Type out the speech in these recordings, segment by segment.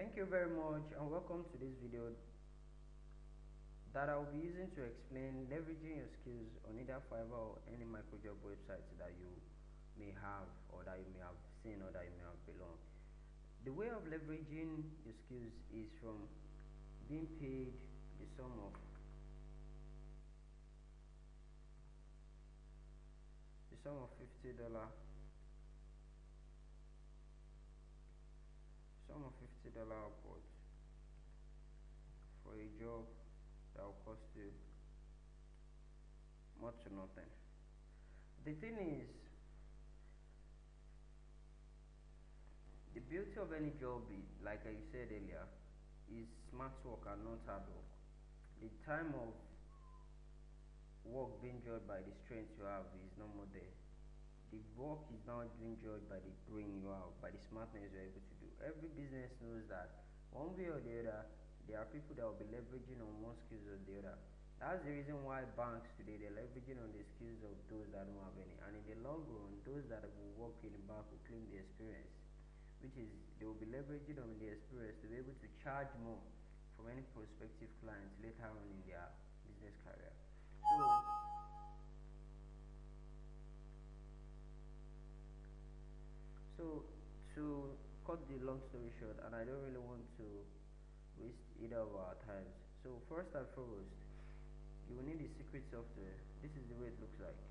Thank you very much and welcome to this video that I will be using to explain leveraging your skills on either Fiverr or any microjob websites that you may have or that you may have seen or that you may have belonged. The way of leveraging your skills is from being paid the sum of $50 upwards for a job that will cost you much or nothing. The thing is, the beauty of any job, like I said earlier, is smart work and not hard work. The time of work being judged by the strength you have is no more there. The work is now being judged by the brain you have, by the smartness you're able to do. Every business knows that one way or the other, there are people that will be leveraging on one skills or the other. That's the reason why banks today, they're leveraging on the skills of those that don't have any. And in the long run, those that will work in the bank will claim the experience, which is they will be leveraging on the experience to be able to charge more from any prospective clients later on in their business career. So to cut the long story short, and I don't really want to waste either of our times, so first and foremost, you will need the secret software. This is the way it looks like.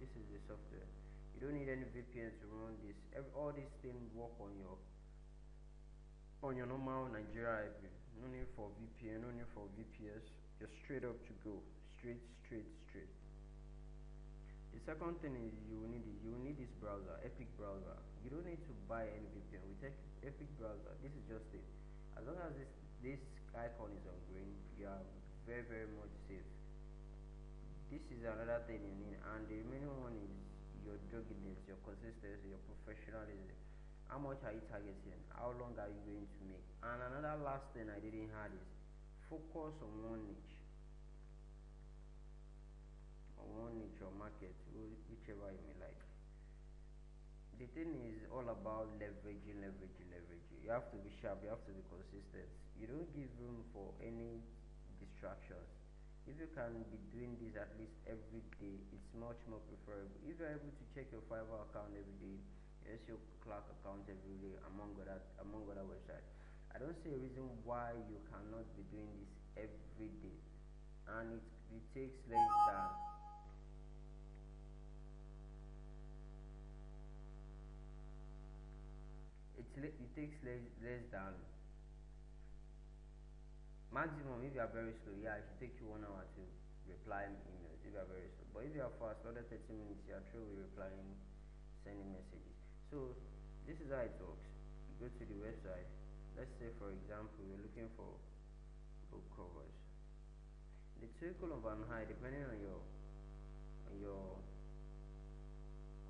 This is the software. You don't need any VPN to run this. All these things work on your normal Nigeria IP. No need for VPN, no need for VPS. Just straight up to go, straight. The second thing is you will need this browser, Epic browser. You don't need to buy any VPN. With Epic browser, this is just it. As long as this icon is on green, you are very much safe. This is another thing you need, and the remaining one is your doggedness, your consistency, your professionalism. How much are you targeting? How long are you going to make? And another last thing I didn't add is focus on one niche or market, whichever you may like. The thing is all about leveraging. You have to be sharp, you have to be consistent. You don't give room for any distractions. If you can be doing this at least every day, it's much more preferable. If you're able to check your Fiverr account every day, your SEO Clark account every day, among other websites, I don't see a reason why you cannot be doing this every day. And it takes less than less than maximum. If you are very slow, yeah, it should take you 1 hour to reply emails if you are very slow. But if you are fast, under 30 minutes you are through with replying, sending messages. So this is how it works. You go to the website. Let's say for example you're looking for book covers. The circle of an high, depending on your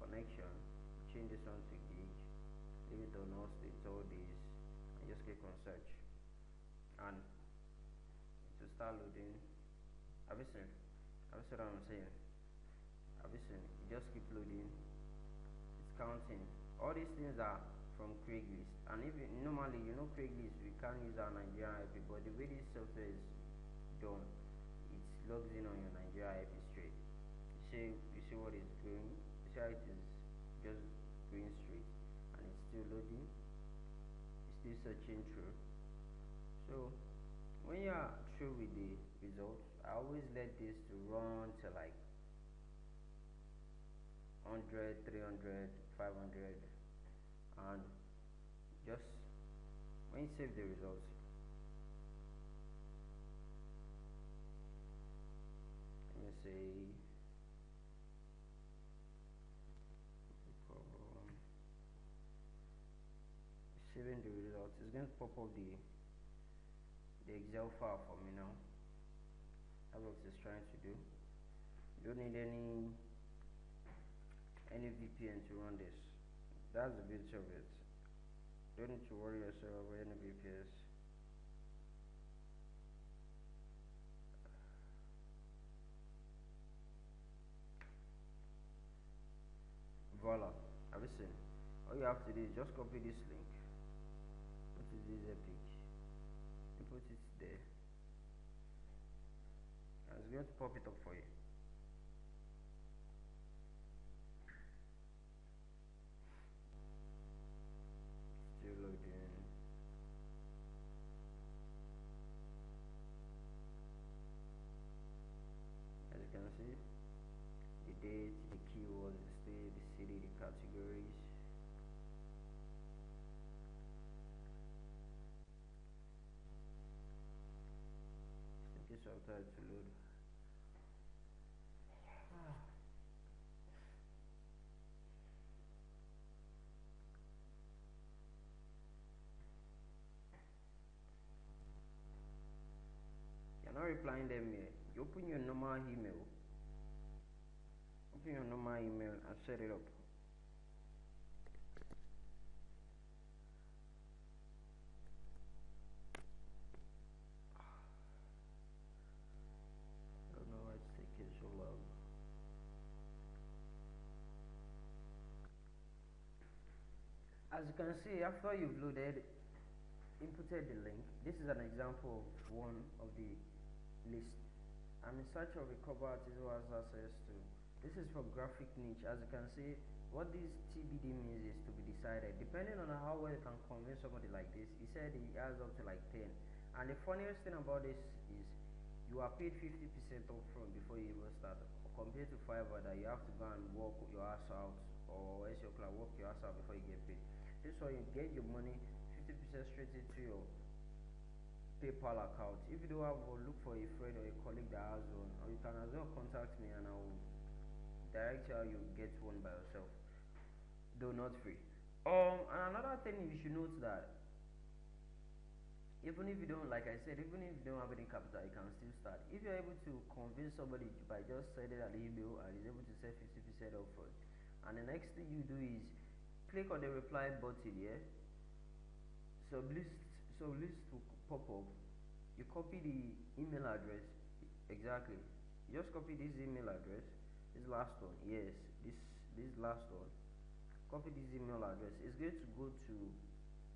connection, change this one to gig, leave it on all states, all these, and just click on search, and to start loading. Have you seen what I'm saying? Have you seen? You just keep loading, it's counting. All these things are from Craigslist, and even normally, Craigslist, we can't use our Nigerian IP, but the way this software is done, it logs in on your Nigeria IP straight. You see what it's doing. You see how it is just going straight, and it's still loading, it's still searching through. So when you are through with the results, I always let this to run to like 100, 300, 500, and just when you save the results, let me say saving the results, it's going to pop up the Excel file for me now. That's what it's trying to do. You don't need any VPN to run this. That's the beauty of it. Don't need to worry yourself about any VPS. Voila. Have you seen? All you have to do is just copy this link. What is this Epic? it's going to pop it up for you. Still loading. As you can see, the date, the keywords, the state, the city, the categories. It takes some time to load. You're not replying them yet. You open your normal email. Open your normal email and set it up. I don't know why it's taking so long. As you can see, after you've loaded, inputted the link, this is an example of one of the list. I'm in search of a cover artist who has access to. This is for graphic niche. As you can see, what this TBD means is to be decided. Depending on how well you can convince somebody like this, he said he has up to like 10. And the funniest thing about this is you are paid 50% upfront before you even start, compared to Fiverr that you have to go and work your ass out, or else you can work your ass out before you get paid. This way you get your money 50% straight into your PayPal account. If you don't have one, look for a friend or a colleague that has one, or you can as well contact me and I will direct you how you get one by yourself, though not free. And another thing you should note that even if you don't, like I said, even if you don't have any capital, you can still start. If you're able to convince somebody by just sending an email and is able to send 50% upfront, and the next thing you do is click on the reply button here. So list will pop up. You copy the email address. Exactly. You just copy this email address. This last one. Yes. This last one. Copy this email address. It's going to go to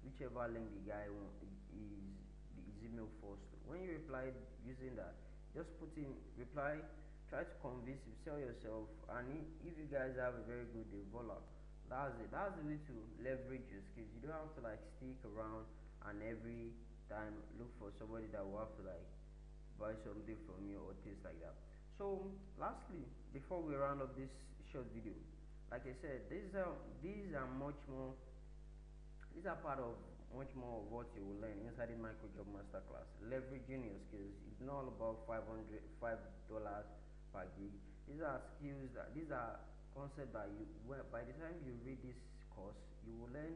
whichever link the guy is his email first. When you reply using that, just put in reply. Try to convince him, sell yourself, and if you guys have a very good deal, voila. That's it. That's the way to leverage your skills. You don't have to like stick around and every time look for somebody that will have to like buy something from you or things like that. So lastly, before we round up this short video, like I said, these are much more, these are part of much more of what you will learn inside the micro job masterclass. Leveraging your skills. It's not all about $5 per gig. These are skills that, these are concept that you, by the time you read this course, you will learn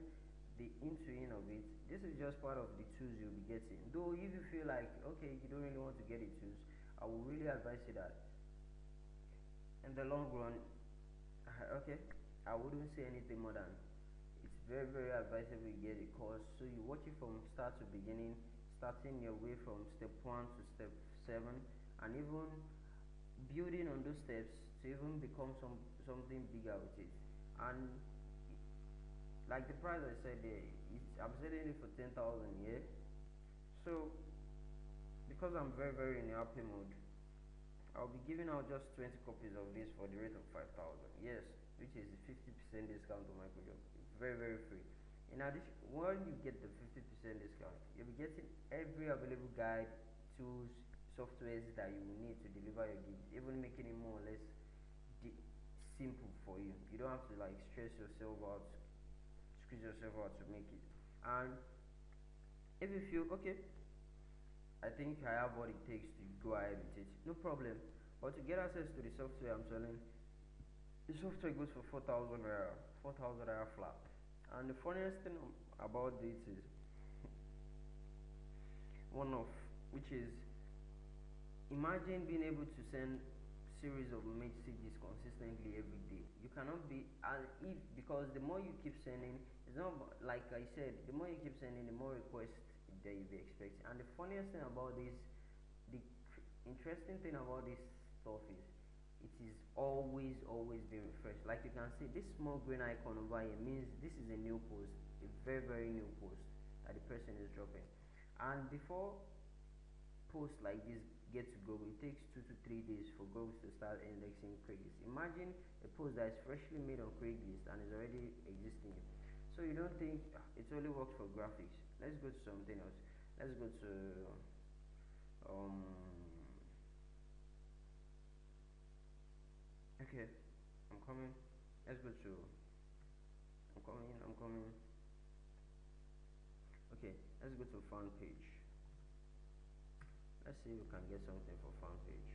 the in of it. This is just part of the tools you'll be getting. Though if you feel like okay, you don't really want to get the tools, I will really advise you that in the long run, okay, I wouldn't say anything more than it's very advisable you get a course so you watch it from start to beginning, starting your way from step 1 to step 7, and even building on those steps to even become something bigger with it. And like the price I said there, I'm selling it for 10,000 here. So because I'm very in the happy mood, I'll be giving out just 20 copies of this for the rate of 5,000. Yes, which is a 50% discount on my project. Very free. In addition, when you get the 50% discount, you'll be getting every available guide, tools, softwares that you will need to deliver your gigs, even making it more or less simple for you. You don't have to like stress yourself out, squeeze yourself out to make it. And if you feel okay, I think I have what it takes to go ahead with it, no problem. But to get access to the software I'm selling, the software goes for 4,000 naira, 4,000 naira flat. And the funniest thing about this is one of which is, imagine being able to send series of messages consistently every day. You cannot be, if, because the more you keep sending, it's not like I said, the more you keep sending, the more requests that you'll be expecting. And the funniest thing about this, the interesting thing about this stuff is it is always being refreshed. Like you can see, this small green icon over here means this is a new post, a very new post that the person is dropping. And before post like this get to Google, it takes 2 to 3 days for Google to start indexing Craigslist. Imagine a post that is freshly made on Craigslist and is already existing. So you don't think it only works for graphics. Let's go to something else. Let's go to um okay, I'm coming. Let's go to I'm coming. Okay, let's go to fan page. Let's see if we can get something for fan page.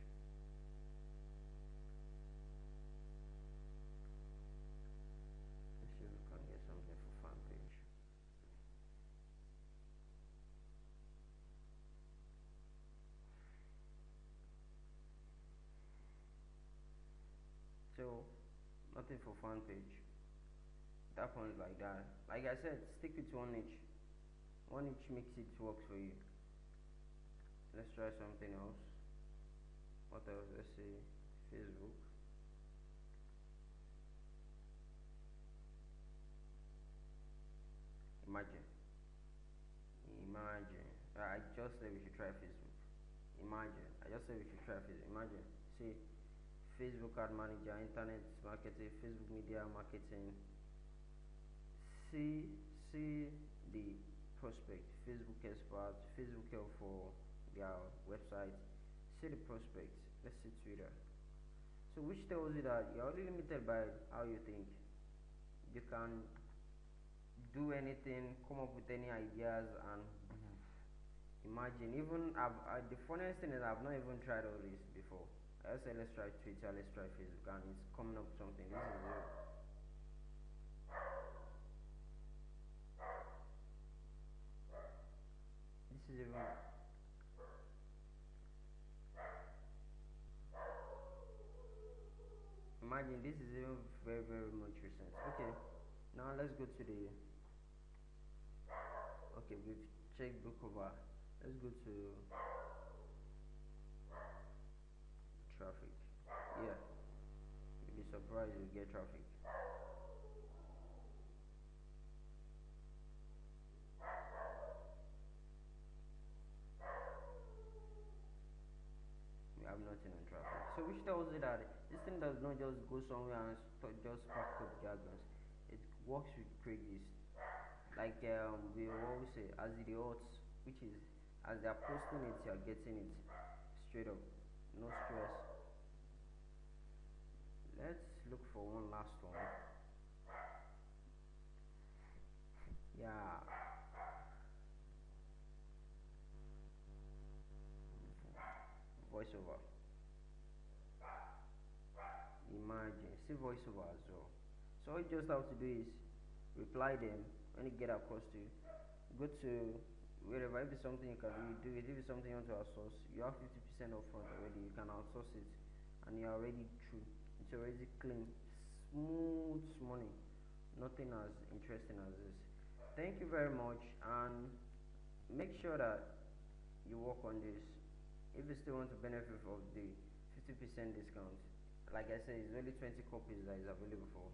Let's see if we can get something for fan page. So nothing for fan page. That one is like that. Like I said, stick with one niche. One niche makes it work for you. Let's try something else. What else? Let's see. Facebook. Imagine. Imagine. I just said we should try Facebook. Imagine. I just said we should try Facebook. Imagine. See, Facebook ad manager, internet marketing, Facebook media marketing. See, see the prospect. Facebook expert, Facebook help for their website. See the prospect. Let's see Twitter. So which tells you that you're only limited by how you think. You can do anything, come up with any ideas, and imagine. Even the funniest thing is I've not even tried all this before. I said let's try Twitter, let's try Facebook, and it's coming up something. This is even imagine this is even very much recent. Okay, now let's go to the okay we've checked book over. Let's go to traffic. Yeah, you'll be surprised you get traffic. We have nothing on traffic. So which tells you that this thing does not just go somewhere and just pack up jargons. It works with Craigslist. Like we always say, as the odds, which is as they are posting it, you are getting it straight up, no stress. Let's look for one last one. Yeah, voiceover. Imagine, see voiceover as well. So all you just have to do is reply them when you get across to you. Go to wherever. If it's something you can do, do it. If it's something you want to outsource, you have 50% upfront already. You can outsource it, and you're already through. It's already clean, smooth money. Nothing as interesting as this. Thank you very much, and make sure that you work on this. If you still want to benefit from the 50% discount, like I said, it's only 20 copies that is available for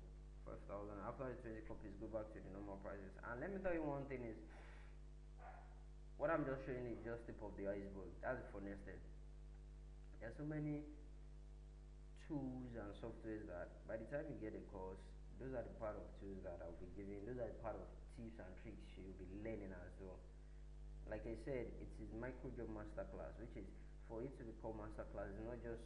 5,000. After the 20 copies, go back to the normal prices. And let me tell you one thing is, what I'm just showing is just tip of the iceberg. That's the funniest thing. There are so many tools and softwares that by the time you get a course, those are the part of tools that I'll be giving. Those are the part of tips and tricks you'll be learning as well. Like I said, it is micro job masterclass, which is for it to be called masterclass. It's not just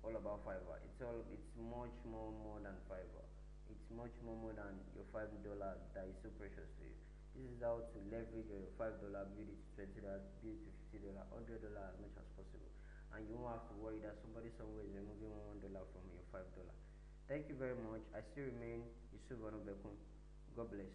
all about Fiverr. It's much more than Fiverr. It's much more than your $5 that is so precious to you. This is how to leverage your $5, build it to $20, build it to $50, $100 as much as possible, and you won't have to worry that somebody somewhere is removing $1 from your $5. Thank you very much. I still remain Yusuf Onabekun. God bless.